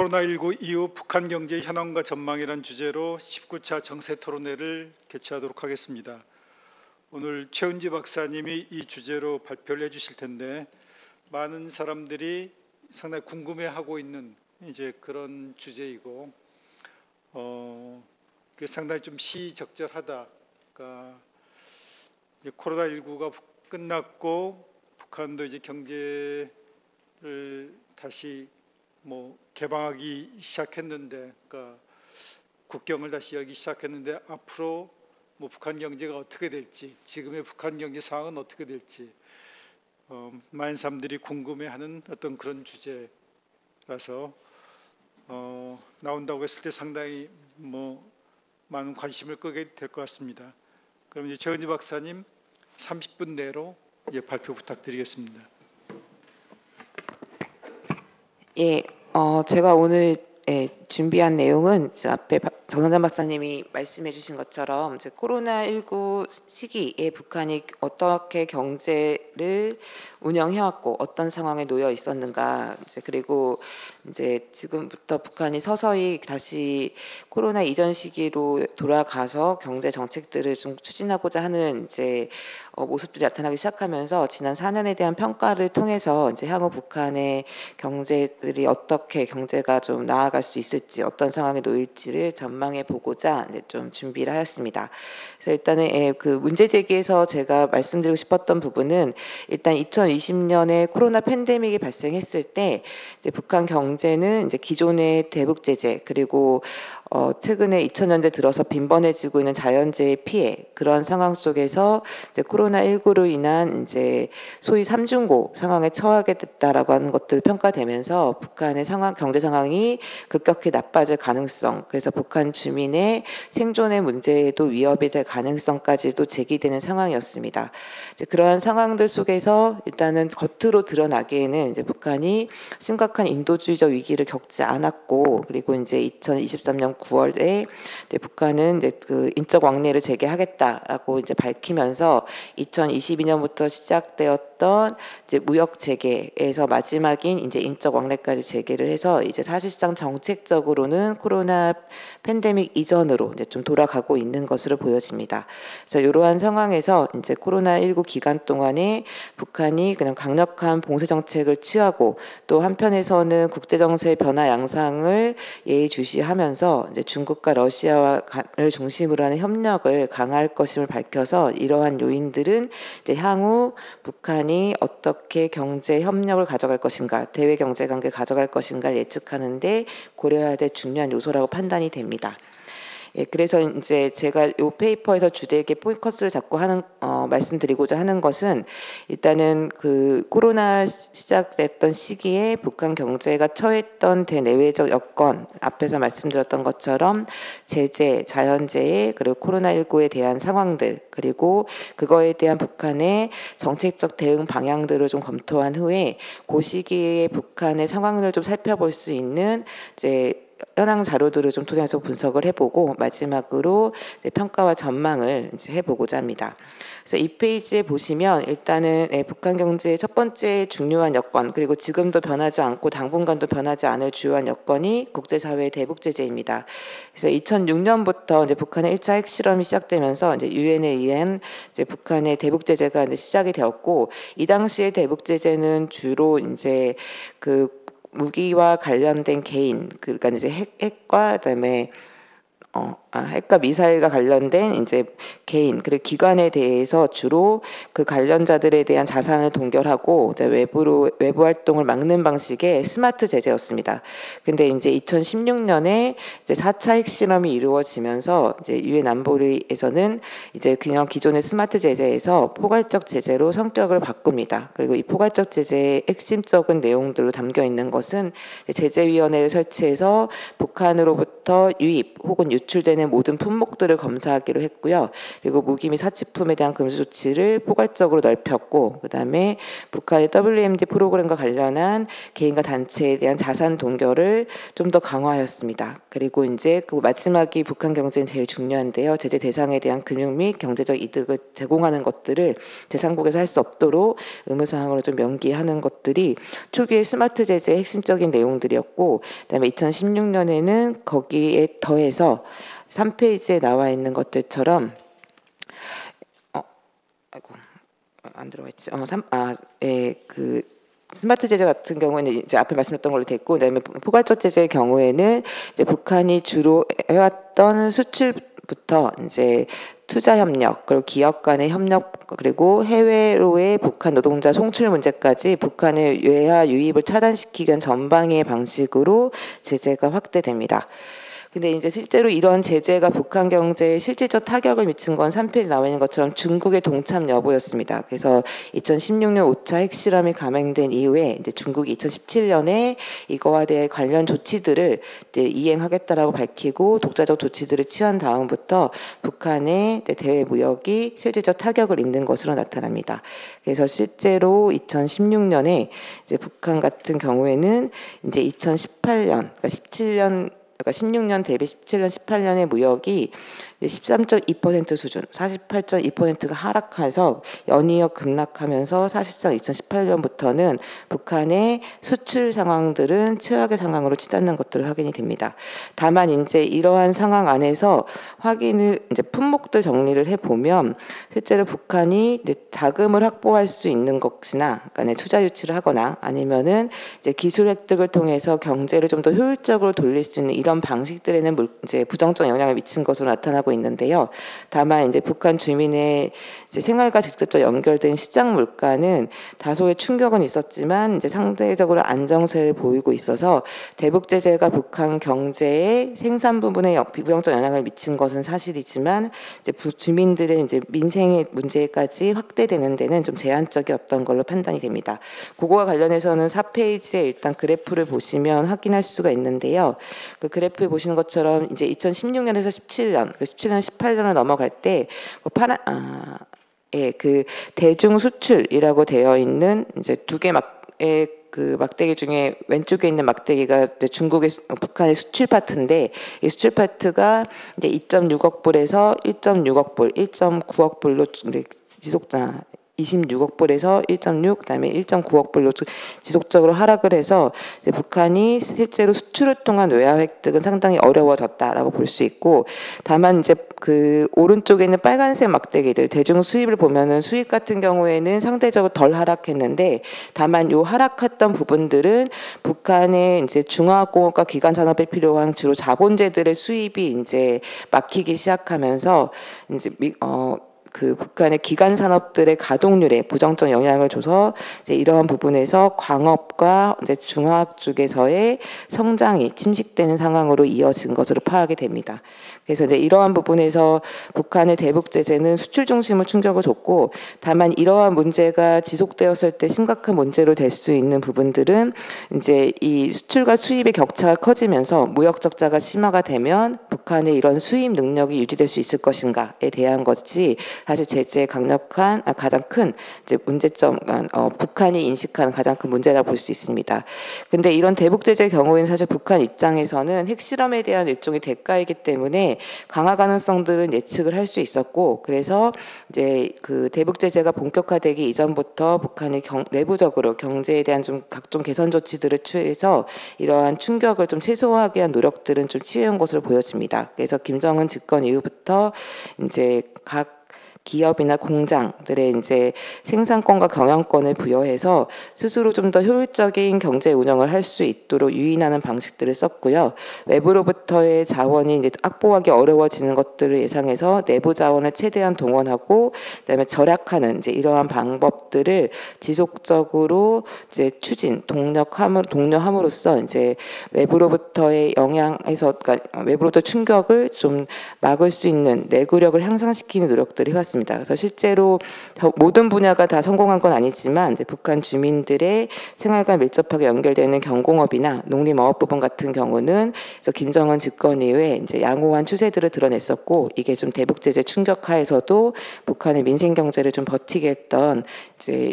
코로나19 이후 북한 경제 현황과 전망이란 주제로 19차 정세 토론회를 개최하도록 하겠습니다. 오늘 최은지 박사님이 이 주제로 발표를 해주실 텐데 많은 사람들이 상당히 궁금해하고 있는 이제 그런 주제이고 상당히 좀 시의적절하다. 그러니까 이제 코로나19가 끝났고 북한도 이제 경제를 다시 개방하기 시작했는데, 그러니까 국경을 다시 열기 시작했는데 앞으로 북한 경제가 어떻게 될지, 지금의 북한 경제 상황은 어떻게 될지 많은 사람들이 궁금해하는 어떤 그런 주제라서 나온다고 했을 때 상당히 많은 관심을 끄게 될 것 같습니다. 그럼 이제 최은지 박사님 30분 내로 발표 부탁드리겠습니다. 예, 제가 오늘 준비한 내용은 앞에 정선장 박사님이 말씀해 주신 것처럼 이제 코로나19 시기에 북한이 어떻게 경제를 운영해왔고 어떤 상황에 놓여 있었는가, 그리고 이제 지금부터 북한이 서서히 다시 코로나 이전 시기로 돌아가서 경제 정책들을 좀 추진하고자 하는 이제 모습들이 나타나기 시작하면서 지난 4년에 대한 평가를 통해서 이제 향후 북한의 경제들이 어떻게 경제가 좀 나아갈 수 있을지, 어떤 상황에 놓일지를 전망해 보고자 이제 좀 준비를 하였습니다. 그래서 일단은 그 문제 제기에서 제가 말씀드리고 싶었던 부분은 일단 2020년에 코로나 팬데믹이 발생했을 때 이제 북한 경제는 이제 기존의 대북 제재, 그리고 최근에 2000년대 들어서 빈번해지고 있는 자연재해 피해, 그런 상황 속에서 이제 코로나19로 인한 이제 소위 삼중고 상황에 처하게 됐다라고 하는 것들 평가되면서 북한의 경제 상황이 급격히 나빠질 가능성, 그래서 북한 주민의 생존의 문제에도 위협이 될 가능성까지도 제기되는 상황이었습니다. 이제 그러한 상황들 속에서 일단은 겉으로 드러나기에는 이제 북한이 심각한 인도주의적 위기를 겪지 않았고, 그리고 이제 2023년 9월에 이제 북한은 이제 그 인적 왕래를 재개하겠다라고 이제 밝히면서 2022년부터 시작되었던 이제 무역 재개에서 마지막인 이제 인적 왕래까지 재개를 해서 이제 사실상 정책적으로는 코로나 팬데믹 이전으로 이제 좀 돌아가고 있는 것으로 보여집니다. 그래서 이러한 상황에서 이제 코로나19 기간 동안에 북한이 그냥 강력한 봉쇄 정책을 취하고, 또 한편에서는 국제 정세 변화 양상을 예의주시하면서 이제 중국과 러시아를 중심으로 하는 협력을 강화할 것임을 밝혀서 이러한 요인들은 이제 향후 북한이 어떻게 경제 협력을 가져갈 것인가, 대외 경제 관계를 가져갈 것인가를 예측하는데 고려해야 될 중요한 요소라고 판단이 됩니다. 예, 그래서 이제 제가 이 페이퍼에서 주되게 포커스를 잡고 말씀드리고자 하는 것은, 일단은 그 코로나 시작됐던 시기에 북한 경제가 처했던 대내외적 여건, 앞에서 말씀드렸던 것처럼 제재, 자연재해, 그리고 코로나19에 대한 상황들, 그리고 그거에 대한 북한의 정책적 대응 방향들을 좀 검토한 후에 그 시기에 북한의 상황을 좀 살펴볼 수 있는 이제 현황 자료들을 좀 토대해서 분석을 해보고 마지막으로 평가와 전망을 이제 해보고자 합니다. 그래서 이 페이지에 보시면 일단은 북한 경제의 첫 번째 중요한 여건, 그리고 지금도 변하지 않고 당분간도 변하지 않을 주요한 여건이 국제사회의 대북 제재입니다. 그래서 2006년부터 이제 북한의 1차 핵실험이 시작되면서 이제 유엔에 의한 이제 북한의 대북 제재가 이제 시작이 되었고, 이 당시의 대북 제재는 주로 이제 그 무기와 관련된 개인, 그러니까 이제 핵과 그다음에 핵과 미사일과 관련된 이제 개인, 그리고 기관에 대해서 주로 그 관련자들에 대한 자산을 동결하고 이제 외부 활동을 막는 방식의 스마트 제재였습니다. 근데 이제 2016년에 이제 4차 핵실험이 이루어지면서 이제 유엔 안보리에서는 이제 그냥 기존의 스마트 제재에서 포괄적 제재로 성격을 바꿉니다. 그리고 이 포괄적 제재의 핵심적인 내용들로 담겨 있는 것은 제재위원회를 설치해서 북한으로부터 유입 혹은 유출되는 모든 품목들을 검사하기로 했고요. 그리고 무기 및 사치품에 대한 금수 조치를 포괄적으로 넓혔고, 그다음에 북한의 WMD 프로그램과 관련한 개인과 단체에 대한 자산 동결을 좀 더 강화하였습니다. 그리고 이제 그 마지막이 북한 경제는 제일 중요한데요. 제재 대상에 대한 금융 및 경제적 이득을 제공하는 것들을 제3국에서 할 수 없도록 의무사항으로 좀 명기하는 것들이 초기의 스마트 제재의 핵심적인 내용들이었고, 그다음에 2016년에는 거기에 더해서 3페이지에 나와 있는 것들처럼 아이고 안 들어가 있지. 그 스마트 제재 같은 경우에는 이제 앞에 말씀드렸던 걸로 됐고, 그다음에 포괄적 제재의 경우에는 이제 북한이 주로 해왔던 수출부터 이제 투자 협력, 그리고 기업 간의 협력, 그리고 해외로의 북한 노동자 송출 문제까지 북한의 외화 유입을 차단시키기 위한 전방위의 방식으로 제재가 확대됩니다. 근데 이제 실제로 이런 제재가 북한 경제에 실질적 타격을 미친 건 3페이지 나와 있는 것처럼 중국의 동참 여부였습니다. 그래서 2016년 5차 핵실험이 감행된 이후에 이제 중국이 2017년에 이거와 대해 관련 조치들을 이제 이행하겠다라고 밝히고 독자적 조치들을 취한 다음부터 북한의 대외 무역이 실질적 타격을 입는 것으로 나타납니다. 그래서 실제로 2016년에 이제 북한 같은 경우에는 이제 2018년, 그러니까 16년 대비 17년, 18년의 무역이 13.2% 수준, 48.2%가 하락해서 연이어 급락하면서 사실상 2018년부터는 북한의 수출 상황들은 최악의 상황으로 치닫는 것들을 확인이 됩니다. 다만 이제 이러한 상황 안에서 이제 품목들 정리를 해보면 실제로 북한이 이제 자금을 확보할 수 있는 것이나, 그러니까 투자 유치를 하거나 아니면은 이제 기술 획득을 통해서 경제를 좀 더 효율적으로 돌릴 수 있는 이런 방식들에는 이제 부정적 영향을 미친 것으로 나타나고 있는데요. 다만 이제 북한 주민의 이제 생활과 직접적 연결된 시장 물가는 다소의 충격은 있었지만 이제 상대적으로 안정세를 보이고 있어서 대북 제재가 북한 경제의 생산 부분에 부정적 영향을 미친 것은 사실이지만 이제 주민들의 이제 민생의 문제까지 확대되는 데는 좀 제한적이었던 걸로 판단이 됩니다. 그거와 관련해서는 4페이지에 일단 그래프를 보시면 확인할 수가 있는데요. 그 그래프에 보시는 것처럼 이제 2016년에서 17년, 17년, 18년을 넘어갈 때 그 대중 수출이라고 되어 있는 이제 두 개 그 막대기 중에 왼쪽에 있는 막대기가 중국의 북한의 수출 파트인데, 이 수출 파트가 이제 2.6억 불에서 1.6억 불, 1.9억 불로 지속자 26억 불에서 1.6, 그다음에 1.9억 불로 지속적으로 하락을 해서 이제 북한이 실제로 수출을 통한 외화 획득은 상당히 어려워졌다라고 볼 수 있고, 다만 이제 그 오른쪽에 있는 빨간색 막대기들 대중 수입을 보면은 수입 같은 경우에는 상대적으로 덜 하락했는데, 다만 요 하락했던 부분들은 북한의 이제 중화공업과 기간 산업에 필요한 주로 자본재들의 수입이 이제 막히기 시작하면서 이제 그 북한의 기간 산업들의 가동률에 부정적 영향을 줘서 이제 이러한 부분에서 광업과 이제 중화학 쪽에서의 성장이 침식되는 상황으로 이어진 것으로 파악이 됩니다. 그래서 이제 이러한 부분에서 북한의 대북 제재는 수출 중심을 충격을 줬고, 다만 이러한 문제가 지속되었을 때 심각한 문제로 될 수 있는 부분들은 이제 이 수출과 수입의 격차가 커지면서 무역 적자가 심화가 되면 북한의 이런 수입 능력이 유지될 수 있을 것인가에 대한 것이 사실 제재의 강력한 가장 큰 이제 문제점, 북한이 인식하는 가장 큰 문제라고 볼 수 있습니다. 근데 이런 대북 제재의 경우에는 사실 북한 입장에서는 핵실험에 대한 일종의 대가이기 때문에 강화 가능성들은 예측을 할 수 있었고, 그래서 이제 그 대북 제재가 본격화되기 이전부터 북한이 내부적으로 경제에 대한 좀 각종 개선 조치들을 취해서 이러한 충격을 좀 최소화하기 위한 노력들은 좀 취해온 것으로 보여집니다. 그래서 김정은 집권 이후부터 이제 각 기업이나 공장들의 이제 생산권과 경영권을 부여해서 스스로 좀 더 효율적인 경제 운영을 할 수 있도록 유인하는 방식들을 썼고요. 외부로부터의 자원이 이제 확보하기 어려워지는 것들을 예상해서 내부 자원을 최대한 동원하고, 그다음에 절약하는 이제 이러한 방법들을 지속적으로 이제 독려함으로써 이제 외부로부터의 영향에서, 그러니까 외부로부터 충격을 좀 막을 수 있는 내구력을 향상시키는 노력들을 해왔습니다. 했습니다. 그래서 실제로 모든 분야가 다 성공한 건 아니지만 북한 주민들의 생활과 밀접하게 연결되는 경공업이나 농림어업 부분 같은 경우는 그래서 김정은 집권 이후에 이제 양호한 추세들을 드러냈었고, 이게 좀 대북 제재 충격하에서도 북한의 민생 경제를 좀 버티게 했던 이제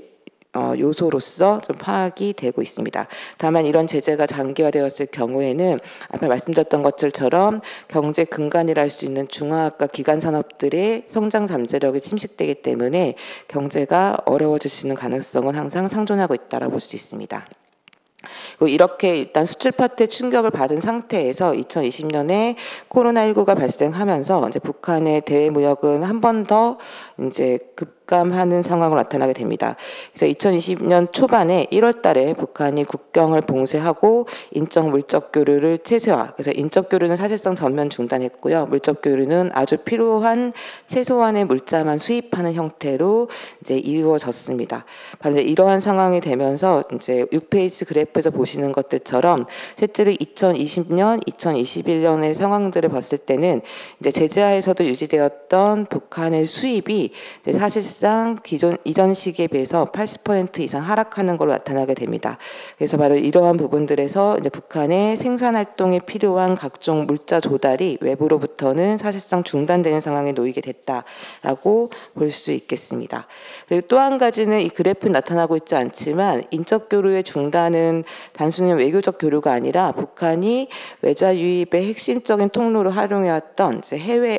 요소로서 좀 파악이 되고 있습니다. 다만 이런 제재가 장기화되었을 경우에는 아까 말씀드렸던 것들처럼 경제 근간이라 할 수 있는 중화학과 기간 산업들의 성장 잠재력이 침식되기 때문에 경제가 어려워질 수 있는 가능성은 항상 상존하고 있다고 볼 수 있습니다. 이렇게 일단 수출 파트에 충격을 받은 상태에서 2020년에 코로나19가 발생하면서 이제 북한의 대외 무역은 한 번 더 이제 급감하는 상황으로 나타나게 됩니다. 그래서 2020년 초반에 1월 달에 북한이 국경을 봉쇄하고 인적 물적 교류를 최소화. 그래서 인적 교류는 사실상 전면 중단했고요. 물적 교류는 아주 필요한 최소한의 물자만 수입하는 형태로 이제 이루어졌습니다. 바로 이제 이러한 상황이 되면서 이제 6페이지 그래프에서 보시는 것들처럼 실제로 2020년, 2021년의 상황들을 봤을 때는 이제 제재하에서도 유지되었던 북한의 수입이 이제 사실상 이전 시기에 비해서 80% 이상 하락하는 걸로 나타나게 됩니다. 그래서 바로 이러한 부분들에서 이제 북한의 생산 활동에 필요한 각종 물자 조달이 외부로부터는 사실상 중단되는 상황에 놓이게 됐다라고 볼 수 있겠습니다. 그리고 또 한 가지는 이 그래프에 나타나고 있지 않지만 인적 교류의 중단은 단순히 외교적 교류가 아니라 북한이 외자 유입의 핵심적인 통로로 활용해왔던 이제 해외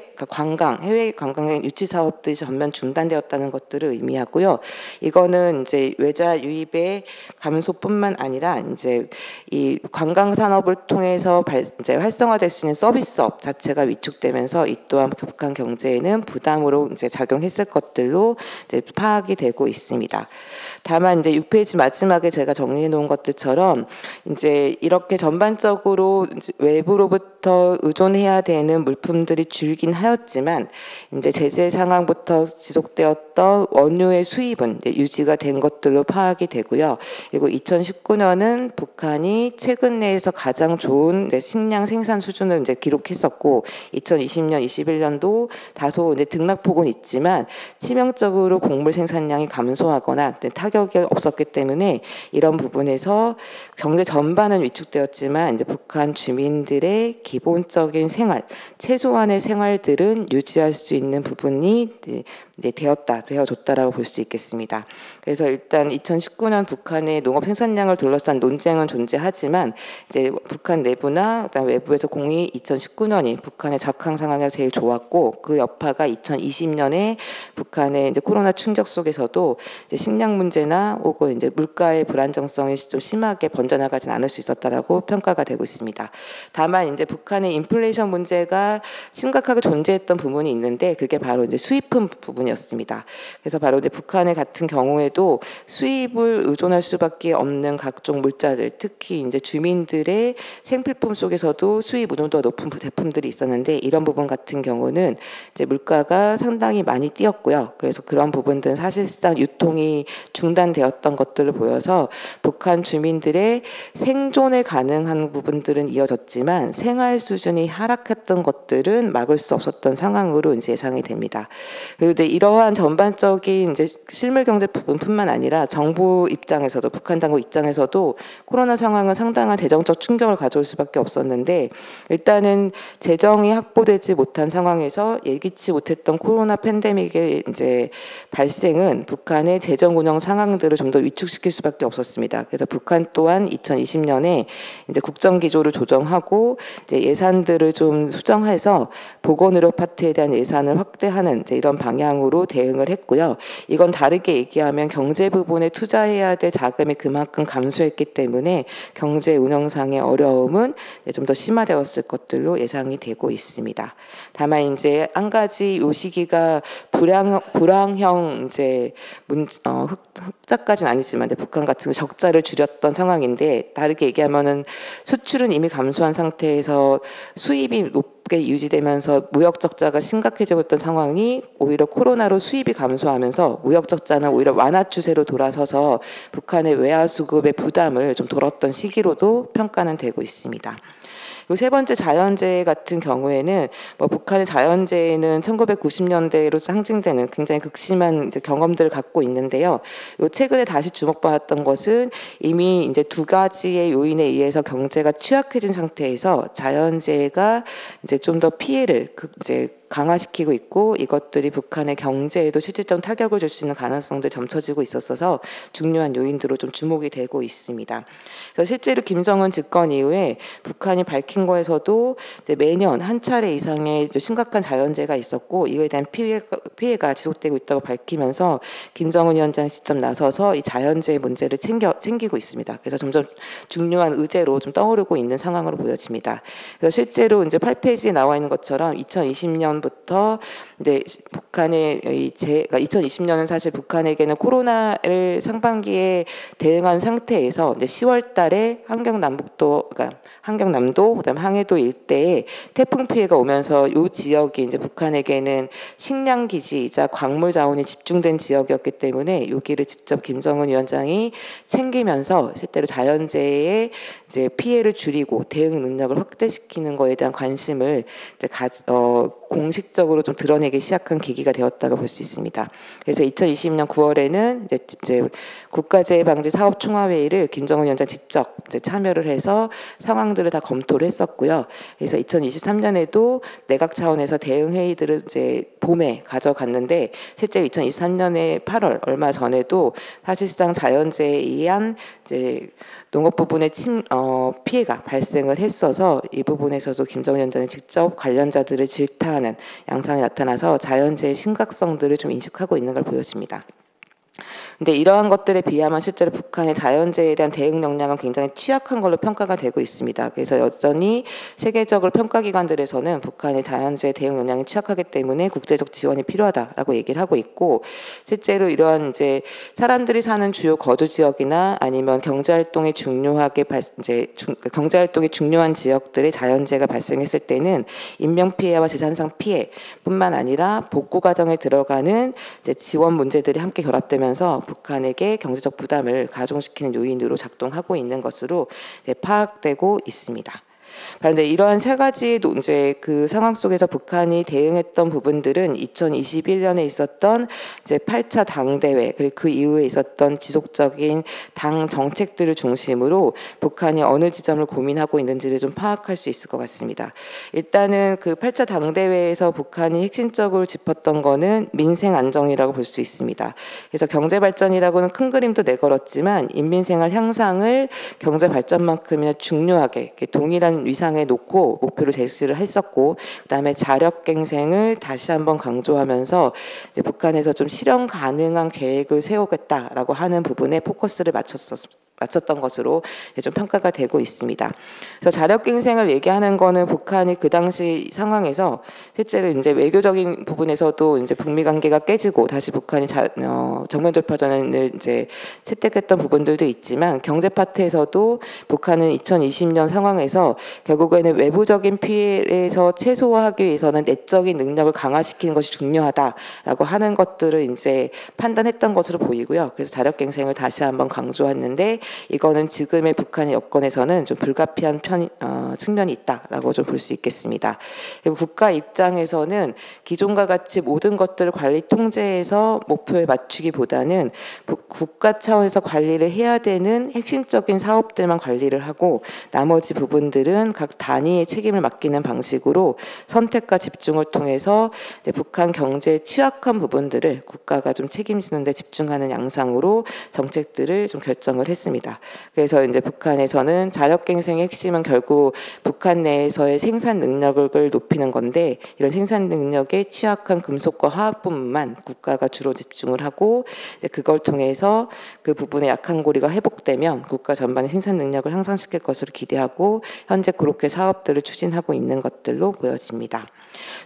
관광의 유치 사업들이 전면 중단되었다는 것들을 의미하고요. 이거는 이제 외자 유입의 감소뿐만 아니라 이제 이 관광 산업을 통해서 이제 활성화될 수 있는 서비스업 자체가 위축되면서 이 또한 북한 경제에는 부담으로 이제 작용했을 것들로 이제 파악이 되고 있습니다. 다만 이제 6페이지 마지막에 제가 정리해 놓은 것들처럼 이제 이렇게 전반적으로 이제 외부로부터 의존해야 되는 물품들이 줄긴 하였지만 이제 제재 상황부터 지속되었던 원유의 수입은 이제 유지가 된 것들로 파악이 되고요. 그리고 2019년은 북한이 최근 내에서 가장 좋은 이제 식량 생산 수준을 이제 기록했었고, 2020년, 21년도 다소 이제 등락폭은 있지만 치명적으로 곡물 생산량이 감소하거나 타격이 없었기 때문에 이런 부분에서 경제 전반은 위축되었지만 이제 북한 주민들의 기본적인 생활, 최소한의 생활들은 유지할 수 있는 부분이 이제 되어졌다라고 볼 수 있겠습니다. 그래서 일단 2019년 북한의 농업 생산량을 둘러싼 논쟁은 존재하지만 이제 북한 내부나 그다음 외부에서 공이 2019년이 북한의 적항 상황이 제일 좋았고, 그 여파가 2020년에 북한의 이제 코로나 충격 속에서도 이제 식량 문제나 혹은 이제 물가의 불안정성이 좀 심하게 번져나가진 않을 수 있었다라고 평가가 되고 있습니다. 다만 이제 북한의 인플레이션 문제가 심각하게 존재했던 부분이 있는데 그게 바로 이제 수입품 부분이었습니다. 그래서 바로 이제 북한의 같은 경우에도 수입을 의존할 수밖에 없는 각종 물자들, 특히 이제 주민들의 생필품 속에서도 수입 의존도가 높은 제품들이 있었는데 이런 부분 같은 경우는 이제 물가가 상당히 많이 뛰었고요. 그래서 그런 부분들은 사실상 유통이 중단되었던 것들을 보여서 북한 주민들의 생존에 가능한 부분들은 이어졌지만 생활 수준이 하락했던 것들은 막을 수 없었던 상황으로 이제 예상이 됩니다. 그리고 이제 이러한 전반적인 이제 실물 경제 부분뿐만 아니라 정부 입장에서도 북한 당국 입장에서도 코로나 상황은 상당한 재정적 충격을 가져올 수밖에 없었는데, 일단은 재정이 확보되지 못한 상황에서 예기치 못했던 코로나 팬데믹의 이제 발생은 북한의 재정 운영 상황들을 좀 더 위축시킬 수밖에 없었습니다. 그래서 북한 또한 2020년에 이제 국정 기조를 조정하고 이제 예산들을 좀 수정해서 보건의료 파트에 대한 예산을 확대하는 이제 이런 방향으로 대응을 했고요. 이건 다르게 얘기하면 경제 부분에 투자해야 될 자금이 그만큼 감소했기 때문에 경제 운영상의 어려움은 좀 더 심화되었을 것들로 예상이 되고 있습니다. 다만 이제 한 가지 이 시기가 불황형 이제 흑자까지는 아니지만 이제 북한 같은 적자를 줄였던 상황인데, 다르게 얘기하면은 수출은 이미 감소한 상태에서 수입이 높게 유지되면서 무역 적자가 심각해지고 있던 상황이 오히려 코로나로 수입이 감소하면서 무역 적자는 오히려 완화 추세로 돌아서서 북한의 외화 수급의 부담을 좀 덜었던 시기로도 평가는 되고 있습니다. 요 세 번째 자연재해 같은 경우에는 뭐 북한의 자연재해는 1990년대로 상징되는 굉장히 극심한 이제 경험들을 갖고 있는데요. 요 최근에 다시 주목받았던 것은 이미 이제 두 가지의 요인에 의해서 경제가 취약해진 상태에서 자연재해가 이제 좀 더 피해를 이제 강화시키고 있고 이것들이 북한의 경제에도 실질적 타격을 줄 수 있는 가능성들이 점쳐지고 있었어서 중요한 요인으로 좀 주목이 되고 있습니다. 그래서 실제로 김정은 집권 이후에 북한이 밝힌 거에서도 이제 매년 한 차례 이상의 이제 심각한 자연재해가 있었고 이거에 대한 피해가 지속되고 있다고 밝히면서 김정은 위원장이 직접 나서서 이 자연재해 문제를 챙기고 있습니다. 그래서 점점 중요한 의제로 좀 떠오르고 있는 상황으로 보여집니다. 그래서 실제로 이제 8페이지에 나와 있는 것처럼 2020년부터 이제 북한의 그러니까 2020년은 사실 북한에게는 코로나를 상반기에 대응한 상태에서 이제 10월달에 함경남도 그다음 항해도 일대에 태풍 피해가 오면서 이 지역이 이제 북한에게는 식량 기지이자 광물 자원이 집중된 지역이었기 때문에 여기를 직접 김정은 위원장이 챙기면서 실제로 자연재해의 이제 피해를 줄이고 대응 능력을 확대시키는 것에 대한 관심을 이제 공식적으로 좀 드러내기 시작한 계기가 되었다고 볼 수 있습니다. 그래서 2020년 9월에는 이제 국가재해방지 사업총화회의를 김정은 위원장 직접 이제 참여를 해서 상황들을 다 검토를 했었고요. 그래서 2023년에도 내각 차원에서 대응 회의들을 이제 봄에 가져갔는데 실제 2023년에 8월 얼마 전에도 사실상 자연재해에 의한 이제 농업 부분의 피해가 발생을 했어서 이 부분에서도 김정은 위원장이 직접 관련자들을 질타하는 양상이 나타나서 자연재해 심각성들을 좀 인식하고 있는 걸 보여집니다. 근데 이러한 것들에 비하면 실제로 북한의 자연재해에 대한 대응 역량은 굉장히 취약한 걸로 평가가 되고 있습니다. 그래서 여전히 세계적으로 평가기관들에서는 북한의 자연재해 대응 역량이 취약하기 때문에 국제적 지원이 필요하다라고 얘기를 하고 있고 실제로 이러한 이제 사람들이 사는 주요 거주 지역이나 아니면 경제활동이 경제활동이 중요한 지역들의 자연재해가 발생했을 때는 인명피해와 재산상 피해뿐만 아니라 복구 과정에 들어가는 이제 지원 문제들이 함께 결합되면서 북한에게 경제적 부담을 가중시키는 요인으로 작동하고 있는 것으로 파악되고 있습니다. 그런데 이러한 세 가지 이제 그 상황 속에서 북한이 대응했던 부분들은 2021년에 있었던 이제 8차 당대회 그리고 그 이후에 있었던 지속적인 당 정책들을 중심으로 북한이 어느 지점을 고민하고 있는지를 좀 파악할 수 있을 것 같습니다. 일단은 그 8차 당대회에서 북한이 핵심적으로 짚었던 거는 민생 안정이라고 볼 수 있습니다. 그래서 경제 발전이라고는 큰 그림도 내걸었지만 인민생활 향상을 경제 발전만큼이나 중요하게 동일한 위상에 놓고 목표를 제시를 했었고 그다음에 자력갱생을 다시 한번 강조하면서 이제 북한에서 좀 실현 가능한 계획을 세우겠다라고 하는 부분에 포커스를 맞췄던 것으로 좀 평가가 되고 있습니다. 그래서 자력갱생을 얘기하는 거는 북한이 그 당시 상황에서 실제로 이제 외교적인 부분에서도 이제 북미 관계가 깨지고 다시 북한이 정면 돌파전을 이제 채택했던 부분들도 있지만 경제 파트에서도 북한은 2020년 상황에서 결국에는 외부적인 피해에서 최소화하기 위해서는 내적인 능력을 강화시키는 것이 중요하다라고 하는 것들을 이제 판단했던 것으로 보이고요. 그래서 자력갱생을 다시 한번 강조했는데 이거는 지금의 북한의 여건에서는 좀 불가피한 측면이 있다라고 좀 볼 수 있겠습니다. 그리고 국가 입장에서는 기존과 같이 모든 것들을 관리 통제해서 목표에 맞추기보다는 국가 차원에서 관리를 해야 되는 핵심적인 사업들만 관리를 하고 나머지 부분들은 각 단위의 책임을 맡기는 방식으로 선택과 집중을 통해서 이제 북한 경제의 취약한 부분들을 국가가 좀 책임지는 데 집중하는 양상으로 정책들을 좀 결정을 했습니다. 그래서 이제 북한에서는 자력갱생의 핵심은 결국 북한 내에서의 생산 능력을 높이는 건데 이런 생산 능력에 취약한 금속과 화학 부분만 국가가 주로 집중을 하고 그걸 통해서 그 부분의 약한 고리가 회복되면 국가 전반의 생산 능력을 향상시킬 것으로 기대하고 현재 그렇게 사업들을 추진하고 있는 것들로 보여집니다.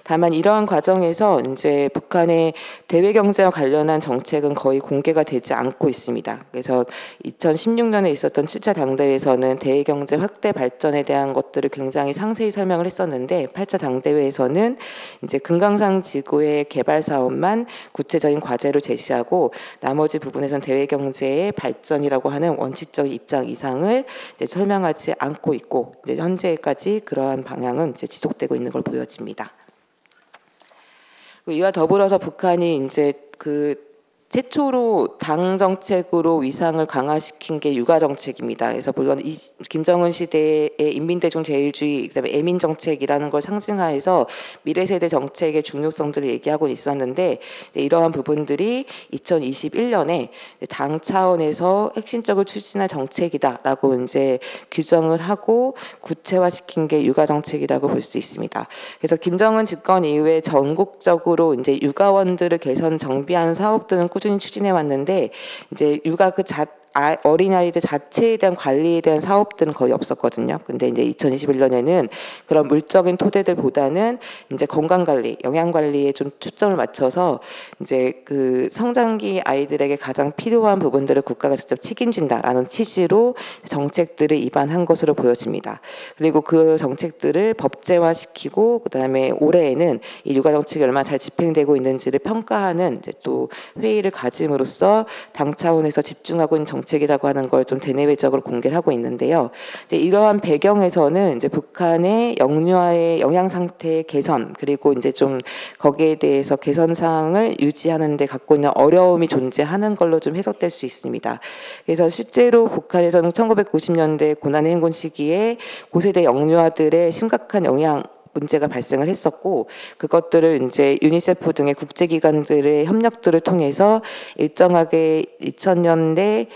다만 이러한 과정에서 이제 북한의 대외 경제와 관련한 정책은 거의 공개가 되지 않고 있습니다. 그래서 2016 16년에 있었던 7차 당대회에서는 대외경제 확대 발전에 대한 것들을 굉장히 상세히 설명을 했었는데 8차 당대회에서는 이제 금강산 지구의 개발 사업만 구체적인 과제로 제시하고 나머지 부분에서는 대외경제의 발전이라고 하는 원칙적인 입장 이상을 이제 설명하지 않고 있고 이제 현재까지 그러한 방향은 이제 지속되고 있는 걸 보여집니다. 이와 더불어서 북한이 이제 그 최초로 당 정책으로 위상을 강화시킨 게 육아 정책입니다. 그래서 물론 이 김정은 시대의 인민대중 제일주의, 그다음에 애민 정책이라는 걸 상징하여서 미래 세대 정책의 중요성들을 얘기하고 있었는데 이러한 부분들이 2021년에 당 차원에서 핵심적으로 추진할 정책이다라고 이제 규정을 하고 구체화시킨 게 육아 정책이라고 볼 수 있습니다. 그래서 김정은 집권 이후에 전국적으로 이제 육아원들을 개선 정비하는 사업들은 꾸준히 추진해 왔는데 이제 육아 어린아이들 자체에 대한 관리에 대한 사업들은 거의 없었거든요. 근데 이제 2021년에는 그런 물적인 토대들보다는 이제 건강관리, 영양관리에 좀 초점을 맞춰서 이제 그 성장기 아이들에게 가장 필요한 부분들을 국가가 직접 책임진다라는 취지로 정책들을 입안한 것으로 보여집니다. 그리고 그 정책들을 법제화시키고 그다음에 올해에는 이 육아 정책이 얼마나 잘 집행되고 있는지를 평가하는 이제 또 회의를 가짐으로써 당 차원에서 집중하고 있는 정책이라고 하는 걸 좀 대내외적으로 공개를 하고 있는데요. 이제 이러한 배경에서는 이제 북한의 영유아의 영양 상태 개선 그리고 이제 좀 거기에 대해서 개선 사항을 유지하는 데 갖고 있는 어려움이 존재하는 걸로 좀 해석될 수 있습니다. 그래서 실제로 북한에서는 1990년대 고난의 행군 시기에 고세대 영유아들의 심각한 영양 문제가 발생을 했었고 그것들을 이제 유니세프 등의 국제기관들의 협력들을 통해서 일정하게 2000년대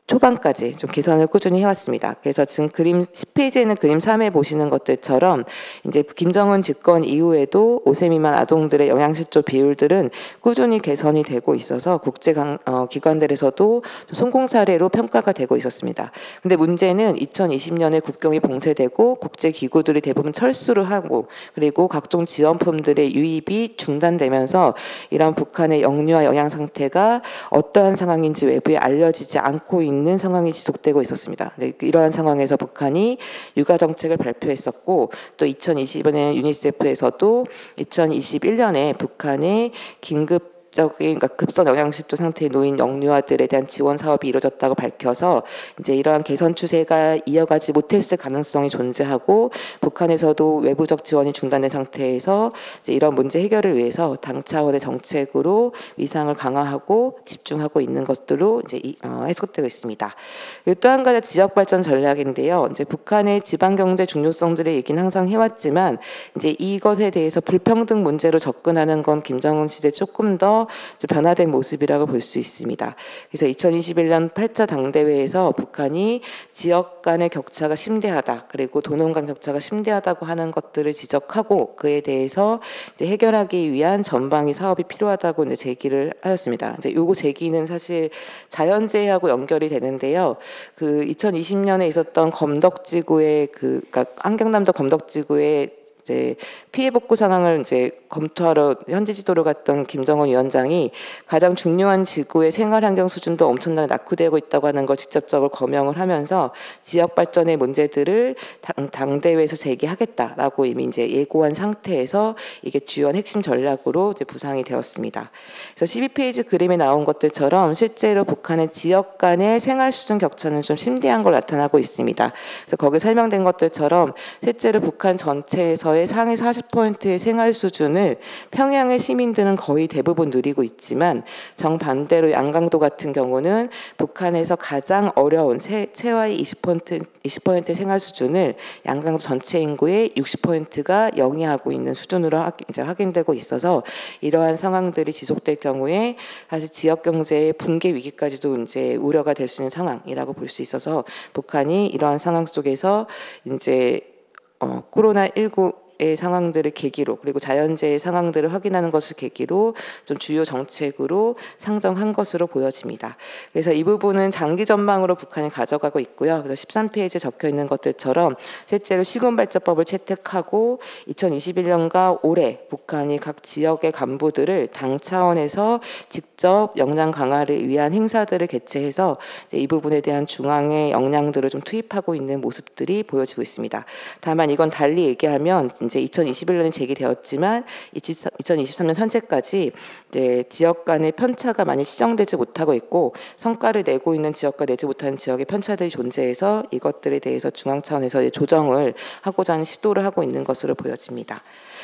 초반까지 좀 개선을 꾸준히 해왔습니다. 그래서 지금 그림 10페이지에는 그림 3에 보시는 것들처럼 이제 김정은 집권 이후에도 5세 미만 아동들의 영양실조 비율들은 꾸준히 개선이 되고 있어서 국제 기관들에서도 성공 사례로 평가가 되고 있었습니다. 근데 문제는 2020년에 국경이 봉쇄되고 국제 기구들이 대부분 철수를 하고 그리고 각종 지원품들의 유입이 중단되면서 이런 북한의 영유아 영양 상태가 어떠한 상황인지 외부에 알려지지 않고 있는 상황이 지속되고 있었습니다. 이러한 상황에서 북한이 육아 정책을 발표했었고 또 2020년에 유니세프에서도 2021년에 북한의 그러니까 급선 영양실조 상태에 놓인 영유아들에 대한 지원 사업이 이루어졌다고 밝혀서 이제 이러한 개선 추세가 이어가지 못했을 가능성이 존재하고 북한에서도 외부적 지원이 중단된 상태에서 이제 이런 문제 해결을 위해서 당 차원의 정책으로 위상을 강화하고 집중하고 있는 것들로 이제 해석되고 있습니다. 또 한 가지 지역 발전 전략인데요. 이제 북한의 지방 경제 중요성들의 얘기는 항상 해왔지만 이제 이것에 대해서 불평등 문제로 접근하는 건 김정은 시대 조금 더 변화된 모습이라고 볼 수 있습니다. 그래서 2021년 8차 당대회에서 북한이 지역 간의 격차가 심대하다, 그리고 도농 간 격차가 심대하다고 하는 것들을 지적하고 그에 대해서 이제 해결하기 위한 전방위 사업이 필요하다고 이제 제기를 하였습니다. 이제 요거 제기는 사실 자연재해하고 연결이 되는데요. 그 2020년에 있었던 검덕지구의 그러니까 한경남도 검덕지구의 이제 피해 복구 상황을 이제 검토하러 현지 지도로 갔던 김정은 위원장이 가장 중요한 지구의 생활 환경 수준도 엄청나게 낙후되고 있다고 하는 걸 직접적으로 거명을 하면서 지역 발전의 문제들을 당대회에서 제기하겠다라고 이미 이제 예고한 상태에서 이게 주요한 핵심 전략으로 이제 부상이 되었습니다. 그래서 12페이지 그림에 나온 것들처럼 실제로 북한의 지역 간의 생활 수준 격차는 좀 심대한 걸 나타나고 있습니다. 그래서 거기 설명된 것들처럼 실제로 북한 전체에서의 상위 40%의 생활 수준을 평양의 시민들은 거의 대부분 누리고 있지만 정반대로 양강도 같은 경우는 북한에서 가장 어려운 세와의 20%의 생활 수준을 양강도 전체 인구의 60%가 영위하고 있는 수준으로 이제 확인되고 있어서 이러한 상황들이 지속될 경우에 사실 지역 경제의 붕괴 위기까지도 이제 우려가 될 수 있는 상황이라고 볼 수 있어서 북한이 이러한 상황 속에서 이제 코로나19 의 상황들을 계기로 그리고 자연재해 상황들을 확인하는 것을 계기로 좀 주요 정책으로 상정한 것으로 보여집니다. 그래서 이 부분은 장기 전망으로 북한이 가져가고 있고요. 그래서 13페이지에 적혀 있는 것들처럼 실제로 시군발전법을 채택하고 2021년과 올해 북한이 각 지역의 간부들을 당 차원에서 직접 역량 강화를 위한 행사들을 개최해서 이제 이 부분에 대한 중앙의 역량들을 좀 투입하고 있는 모습들이 보여지고 있습니다. 다만 이건 달리 얘기하면 이제 2021년에 제기되었지만 2023년 현재까지 이제 지역 간의 편차가 많이 시정되지 못하고 있고 성과를 내고 있는 지역과 내지 못하는 지역의 편차들이 존재해서 이것들에 대해서 중앙 차원에서 조정을 하고자 하는 시도를 하고 있는 것으로 보여집니다.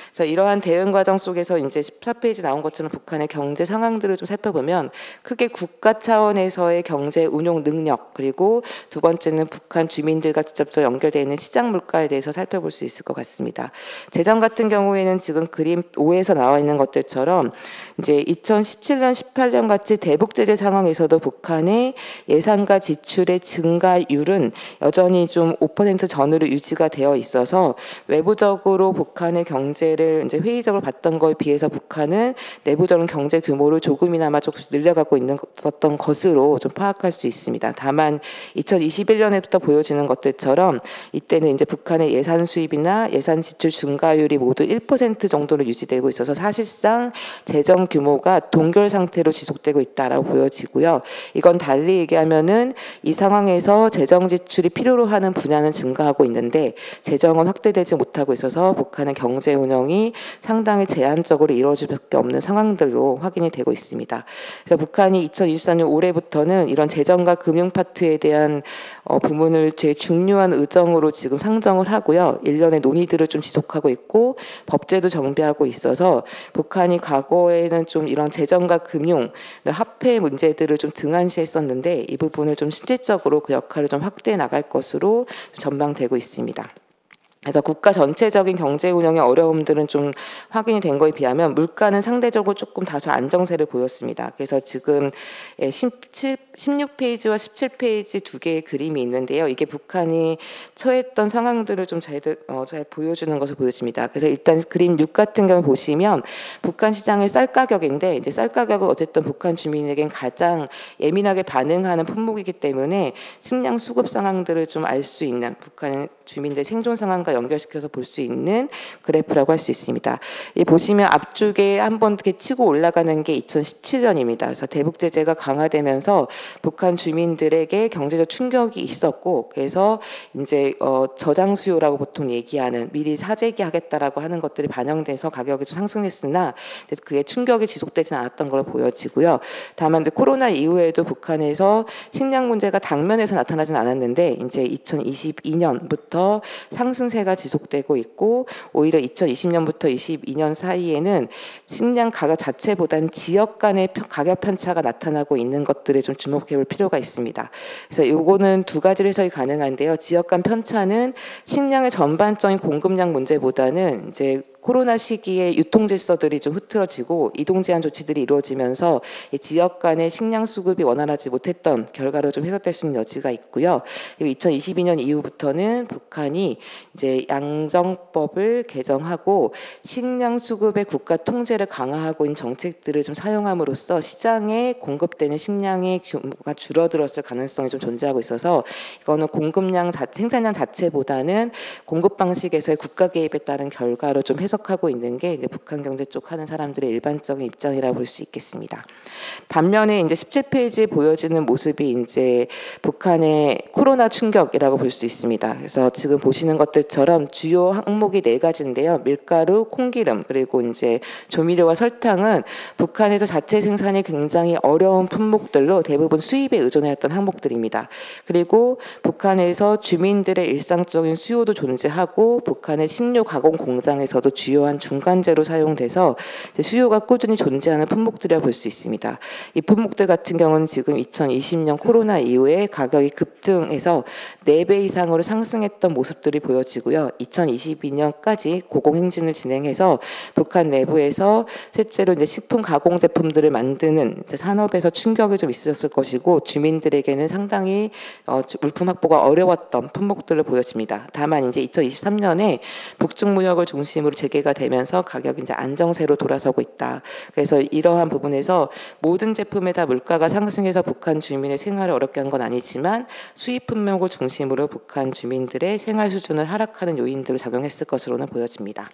그래서 이러한 대응 과정 속에서 이제 14페이지 나온 것처럼 북한의 경제 상황들을 좀 살펴보면 크게 국가 차원에서의 경제 운용 능력 그리고 두 번째는 북한 주민들과 직접적으로 연결되어 있는 시장 물가에 대해서 살펴볼 수 있을 것 같습니다. 재정 같은 경우에는 지금 그림 5에서 나와 있는 것들처럼 이제 2017년, 18년 같이 대북 제재 상황에서도 북한의 예산과 지출의 증가율은 여전히 좀 5% 전후로 유지가 되어 있어서 외부적으로 북한의 경제를 이제 회의적으로 봤던 거에 비해서 북한은 내부적인 경제 규모를 조금이나마 조금씩 늘려가고 있었던 것으로 좀 파악할 수 있습니다. 다만 2021년에부터 보여지는 것들처럼 이때는 이제 북한의 예산 수입이나 예산 지출 증가율이 모두 1% 정도로 유지되고 있어서 사실상 재정 규모가 동결 상태로 지속되고 있다라고 보여지고요. 이건 달리 얘기하면은 이 상황에서 재정 지출이 필요로 하는 분야는 증가하고 있는데 재정은 확대되지 못하고 있어서 북한의 경제 운영이 상당히 제한적으로 이루어질 수밖에 없는 상황들로 확인이 되고 있습니다. 그래서 북한이 2024년 올해부터는 이런 재정과 금융 파트에 대한 부문을 제일 중요한 의정으로 지금 상정을 하고요. 일련의 논의들을 좀 지속하고 있고 법제도 정비하고 있어서 북한이 과거에는 좀 이런 재정과 금융, 화폐 문제들을 좀 등한시했었는데 이 부분을 좀 실질적으로 그 역할을 좀 확대해 나갈 것으로 전망되고 있습니다. 그래서 국가 전체적인 경제 운영의 어려움들은 좀 확인이 된 거에 비하면 물가는 상대적으로 조금 다소 안정세를 보였습니다. 그래서 지금 16페이지와 17페이지 두 개의 그림이 있는데요. 이게 북한이 처했던 상황들을 좀 잘 보여주는 것을 보여집니다. 그래서 일단 그림 6 같은 경우 보시면 북한 시장의 쌀 가격인데 이제 쌀 가격은 어쨌든 북한 주민에겐 가장 예민하게 반응하는 품목이기 때문에 식량 수급 상황들을 좀 알 수 있는 북한 주민들 생존 상황과 연결시켜서 볼 수 있는 그래프라고 할 수 있습니다. 이 보시면 앞쪽에 한번 이렇게 치고 올라가는 게 2017년입니다. 그래서 대북 제재가 강화되면서 북한 주민들에게 경제적 충격이 있었고 그래서 이제 저장 수요라고 보통 얘기하는 미리 사재기 하겠다라고 하는 것들이 반영돼서 가격이 좀 상승했으나 그게 충격이 지속되지는 않았던 걸로 보여지고요. 다만 이제 코로나 이후에도 북한에서 식량 문제가 당면에서 나타나진 않았는데 이제 2022년부터 상승세가 지속되고 있고 오히려 2020년부터 22년 사이에는 식량 가격 자체보다는 지역 간의 가격 편차가 나타나고 있는 것들에 좀 주목해 볼 필요가 있습니다. 그래서 요거는 두 가지로 해석이 가능한데요. 지역 간 편차는 식량의 전반적인 공급량 문제보다는 이제 코로나 시기에 유통 질서들이 좀 흐트러지고 이동 제한 조치들이 이루어지면서 지역 간의 식량 수급이 원활하지 못했던 결과로 좀 해석될 수 있는 여지가 있고요. 그리고 2022년 이후부터는 북한이 이제 양정법을 개정하고 식량 수급의 국가 통제를 강화하고 있는 정책들을 좀 사용함으로써 시장에 공급되는 식량의 규모가 줄어들었을 가능성이 좀 존재하고 있어서 이거는 공급량 생산량 자체보다는 공급 방식에서의 국가 개입에 따른 결과로 좀 해석하고 있는 게 이제 북한 경제 쪽 하는 사람들의 일반적인 입장이라고 볼 수 있겠습니다. 반면에 이제 17페이지에 보여지는 모습이 이제 북한의 코로나 충격이라고 볼 수 있습니다. 그래서 지금 보시는 것들처럼 주요 항목이 4가지인데요. 밀가루, 콩기름, 그리고 이제 조미료와 설탕은 북한에서 자체 생산이 굉장히 어려운 품목들로 대부분 수입에 의존했던 항목들입니다. 그리고 북한에서 주민들의 일상적인 수요도 존재하고 북한의 식료 가공 공장에서도 주요한 중간재로 사용돼서 이제 수요가 꾸준히 존재하는 품목들이라 볼 수 있습니다. 이 품목들 같은 경우는 지금 2020년 코로나 이후에 가격이 급등해서 4배 이상으로 상승했던 모습들이 보여지고요. 2022년까지 고공행진을 진행해서 북한 내부에서 실제로 이제 식품 가공 제품들을 만드는 이제 산업에서 충격이 좀 있었을 것이고 주민들에게는 상당히 물품 확보가 어려웠던 품목들을 보여집니다. 다만 이제 2023년에 북중 무역을 중심으로 재개가 되면서 가격이 이제 안정세로 돌아서고 있다. 그래서 이러한 부분에서 모든 제품에 다 물가가 상승해서 북한 주민의 생활을 어렵게 한 건 아니지만 수입 품목을 중심으로 북한 주민들의 생활 수준을 하락하는 요인들을 작용했을 것으로는 보여집니다.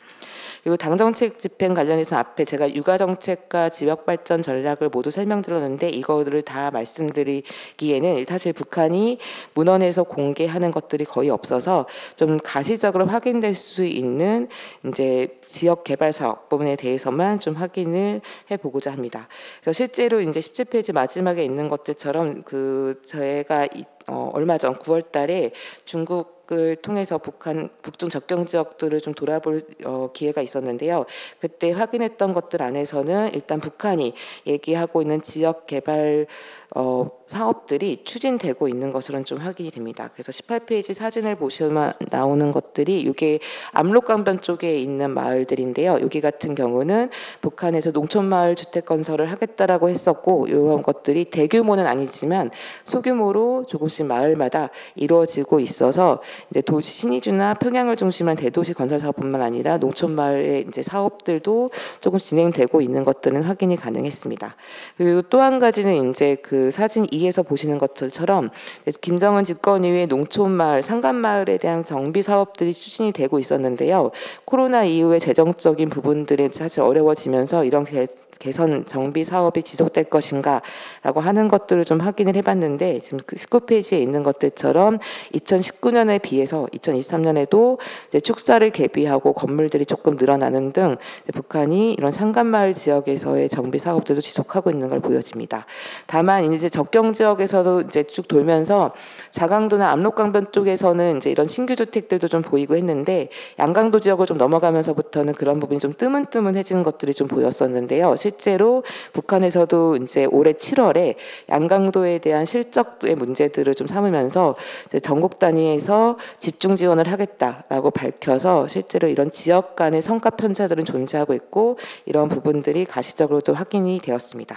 그리고 당정책 집행 관련해서 앞에 제가 육아정책과 지역발전 전략을 모두 설명드렸는데 이거를 다 말씀드리기에는 사실 북한이 문헌에서 공개하는 것들이 거의 없어서 좀 가시적으로 확인될 수 있는 이제 지역 개발 사업 부분에 대해서만 좀 확인을 해보고자 합니다. 그래서 실제로 이제 17페이지 마지막에 있는 것들처럼 저희가 얼마 전 9월달에 중국을 통해서 북중 접경 지역들을 좀 돌아볼 기회가 있었는데요. 그때 확인했던 것들 안에서는 일단 북한이 얘기하고 있는 지역 개발 사업들이 추진되고 있는 것으로는 좀 확인이 됩니다. 그래서 18페이지 사진을 보시면 나오는 것들이 이게 압록강변 쪽에 있는 마을들인데요. 여기 같은 경우는 북한에서 농촌마을 주택 건설을 하겠다라고 했었고 이런 것들이 대규모는 아니지만 소규모로 조금씩 마을마다 이루어지고 있어서 이제 도시 신의주나 평양을 중심한 대도시 건설 사업뿐만 아니라 농촌 마을의 이제 사업들도 조금 진행되고 있는 것들은 확인이 가능했습니다. 그리고 또 한 가지는 이제 그 사진 2에서 보시는 것처럼 김정은 집권 이후에 농촌 마을, 상간 마을에 대한 정비 사업들이 추진이 되고 있었는데요. 코로나 이후에 재정적인 부분들이 사실 어려워지면서 이런 개선 정비 사업이 지속될 것인가라고 하는 것들을 좀 확인을 해봤는데 지금 그 19페이지에 있는 것들처럼 2019년에 비해서 2023년에도 이제 축사를 개비하고 건물들이 조금 늘어나는 등 북한이 이런 상간마을 지역에서의 정비 사업들도 지속하고 있는 걸 보여집니다. 다만 이제 접경 지역에서도 이제 쭉 돌면서 자강도나 압록강변 쪽에서는 이제 이런 신규 주택들도 좀 보이고 했는데 양강도 지역을 좀 넘어가면서부터는 그런 부분이 좀 뜨문뜨문해지는 것들이 좀 보였었는데요. 실제로 북한에서도 이제 올해 7월에 양강도에 대한 실적의 문제들을 좀 삼으면서 이제 전국 단위에서 집중 지원을 하겠다라고 밝혀서 실제로 이런 지역 간의 성과 편차들은 존재하고 있고 이런 부분들이 가시적으로도 확인이 되었습니다.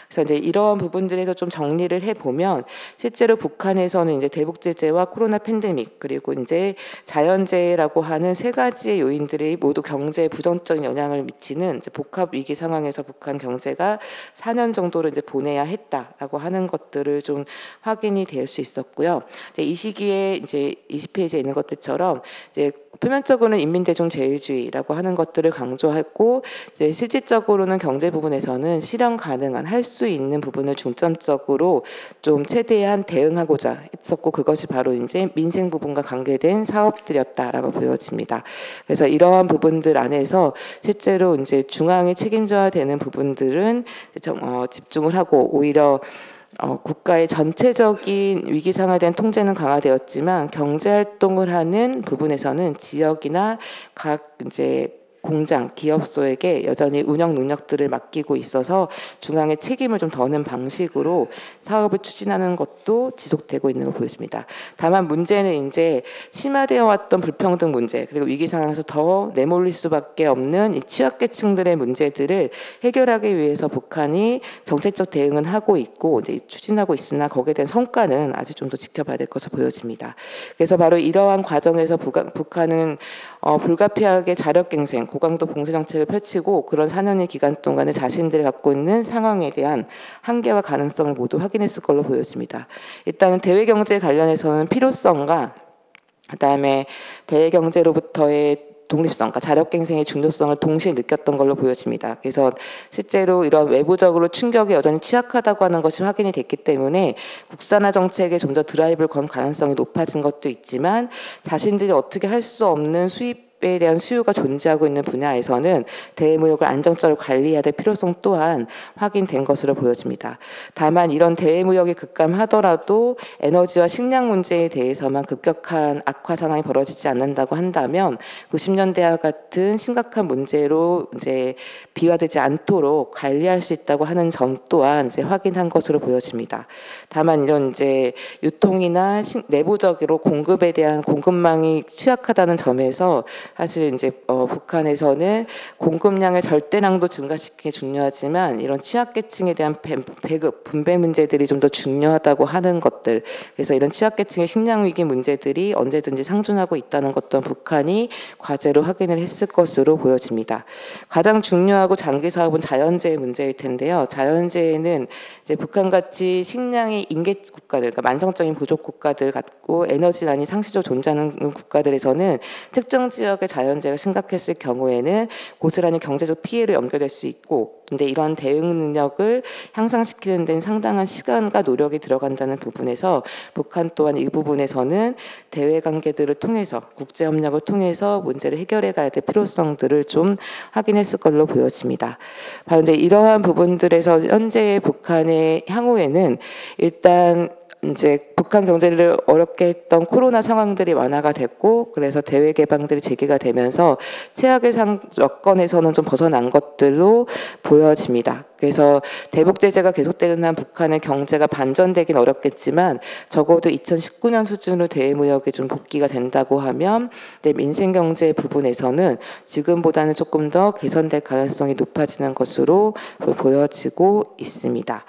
그래서 이제 이러한 부분들에서 좀 정리를 해보면 실제로 북한에서는 이제 대북제재와 코로나 팬데믹 그리고 이제 자연재해라고 하는 세 가지의 요인들이 모두 경제에 부정적인 영향을 미치는 이제 복합 위기 상황에서 북한 경제가 4년 정도를 이제 보내야 했다라고 하는 것들을 좀 확인이 될 수 있었고요. 이제 이 시기에 이제 20페이지에 있는 것들처럼 이제 표면적으로는 인민대중제일주의라고 하는 것들을 강조했고 이제 실질적으로는 경제 부분에서는 실현 가능한 할 수 있는 부분을 중점적으로 좀 최대한 대응하고자 했었고 그것이 바로 이제 민생 부분과 관계된 사업들이었다라고 보여집니다. 그래서 이러한 부분들 안에서 실제로 이제 중앙이 책임져야 되는 부분들은 집중을 하고 오히려 국가의 전체적인 위기 상황에 대한 통제는 강화되었지만 경제 활동을 하는 부분에서는 지역이나 각 이제 공장, 기업소에게 여전히 운영 능력들을 맡기고 있어서 중앙의 책임을 좀 더는 방식으로 사업을 추진하는 것도 지속되고 있는 걸 보여집니다. 다만 문제는 이제 심화되어 왔던 불평등 문제 그리고 위기 상황에서 더 내몰릴 수밖에 없는 이 취약계층들의 문제들을 해결하기 위해서 북한이 정책적 대응은 하고 있고 이제 추진하고 있으나 거기에 대한 성과는 아직 좀 더 지켜봐야 될 것으로 보여집니다. 그래서 바로 이러한 과정에서 북한은 불가피하게 자력갱생, 고강도 봉쇄 정책을 펼치고 그런 4년의 기간 동안에 자신들이 갖고 있는 상황에 대한 한계와 가능성을 모두 확인했을 걸로 보여집니다. 일단은 대외경제 관련해서는 필요성과 그다음에 대외경제로부터의 독립성과 자력갱생의 중요성을 동시에 느꼈던 걸로 보여집니다. 그래서 실제로 이런 외부적으로 충격이 여전히 취약하다고 하는 것이 확인이 됐기 때문에 국산화 정책에 좀 더 드라이브를 건 가능성이 높아진 것도 있지만 자신들이 어떻게 할 수 없는 수입 수입에 대한 수요가 존재하고 있는 분야에서는 대외무역을 안정적으로 관리해야 될 필요성 또한 확인된 것으로 보여집니다. 다만 이런 대외무역이 급감하더라도 에너지와 식량 문제에 대해서만 급격한 악화 상황이 벌어지지 않는다고 한다면 90년대와 같은 심각한 문제로 이제 비화되지 않도록 관리할 수 있다고 하는 점 또한 이제 확인한 것으로 보여집니다. 다만 이런 이제 유통이나 내부적으로 공급에 대한 공급망이 취약하다는 점에서 사실 이제 북한에서는 공급량의 절대량도 증가시키는 게 중요하지만 이런 취약계층에 대한 배급 분배 문제들이 좀 더 중요하다고 하는 것들, 그래서 이런 취약계층의 식량 위기 문제들이 언제든지 상존하고 있다는 것도 북한이 과제로 확인을 했을 것으로 보여집니다. 가장 중요하고 장기 사업은 자연재해 문제일 텐데요. 자연재해는 이제 북한같이 식량이 인계 국가들, 그러니까 만성적인 부족 국가들 같고 에너지난이 상시적으로 존재하는 국가들에서는 특정 지역의 자연재해가 심각했을 경우에는 고스란히 경제적 피해로 연결될 수 있고, 근데 이러한 대응 능력을 향상시키는 데는 상당한 시간과 노력이 들어간다는 부분에서 북한 또한 이 부분에서는 대외 관계들을 통해서 국제협력을 통해서 문제를 해결해 가야 될 필요성들을 좀 확인했을 걸로 보여집니다. 바로 이제 이러한 부분들에서 현재 북한의 향후에는 일단 이제 북한 경제를 어렵게 했던 코로나 상황들이 완화가 됐고, 그래서 대외 개방들이 재개가 되면서 최악의 여건에서는 좀 벗어난 것들로 보여집니다. 그래서 대북 제재가 계속되는 한 북한의 경제가 반전되긴 어렵겠지만 적어도 2019년 수준으로 대외무역이 좀 복귀가 된다고 하면 민생 경제 부분에서는 지금보다는 조금 더 개선될 가능성이 높아지는 것으로 보여지고 있습니다.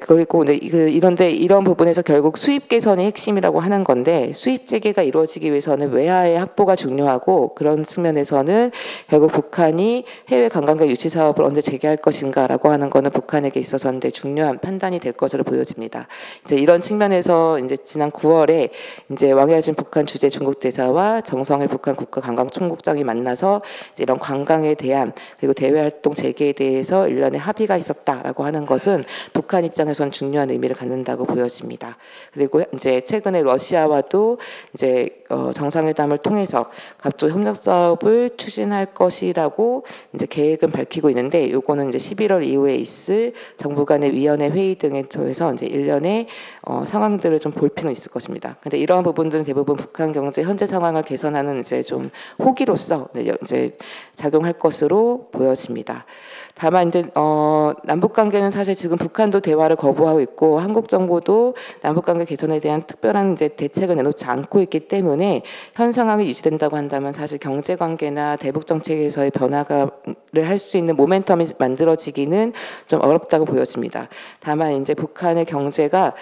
그리고 이런데 이런 부분에서 결국 수입 개선이 핵심이라고 하는 건데, 수입 재개가 이루어지기 위해서는 외화의 확보가 중요하고, 그런 측면에서는 결국 북한이 해외 관광객 유치 사업을 언제 재개할 것인가라고 하는 거는 북한에게 있어서는 되게 중요한 판단이 될 것으로 보여집니다. 이제 이런 측면에서 이제 지난 9월에 이제 왕야진 북한 주재 중국 대사와 정성일 북한 국가관광총국장이 만나서 이제 이런 관광에 대한 그리고 대외 활동 재개에 대해서 일련의 합의가 있었다라고 하는 것은 북한 입장에서는 중요한 의미를 갖는다고 보여집니다. 그리고 이제 최근에 러시아와도 이제 정상회담을 통해서 각종 협력 사업을 추진할 것이라고 이제 계획은 밝히고 있는데, 요거는 이제 11월 이후에 있을 정부 간의 위원회 회의 등에 통해서 이제 일련의 상황들을 좀 볼 필요는 있을 것입니다. 근데 이러한 부분들은 대부분 북한 경제 현재 상황을 개선하는 이제 좀 호기로서 이제 작용할 것으로 보여집니다. 다만 이제 남북 관계는 사실 지금 북한도 대화를 거부하고 있고 한국 정부도 남북 관계 개선에 대한 특별한 이제 대책을 내놓지 않고 있기 때문에 현 상황이 유지된다고 한다면 사실 경제 관계나 대북 정책에서의 변화를 할 수 있는 모멘텀이 만들어지기는 좀 어렵다고 보여집니다. 다만 이제 북한의 경제가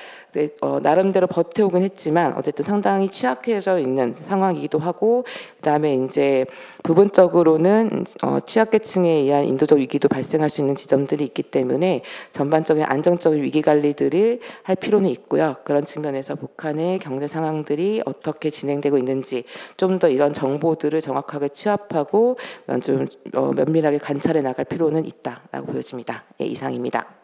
나름대로 버텨오긴 했지만 어쨌든 상당히 취약해져 있는 상황이기도 하고, 그다음에 이제 부분적으로는 취약계층에 의한 인도적 위기도 발생할 수 있는 지점들이 있기 때문에 전반적인 안정적인 위기 관리들을 할 필요는 있고요. 그런 측면에서 북한의 경제 상황들이 어떻게 진행되고 있는지 좀 더 이런 정보들을 정확하게 취합하고 좀 면밀하게 관찰해 나갈 필요는 있다라고 보여집니다. 예, 이상입니다.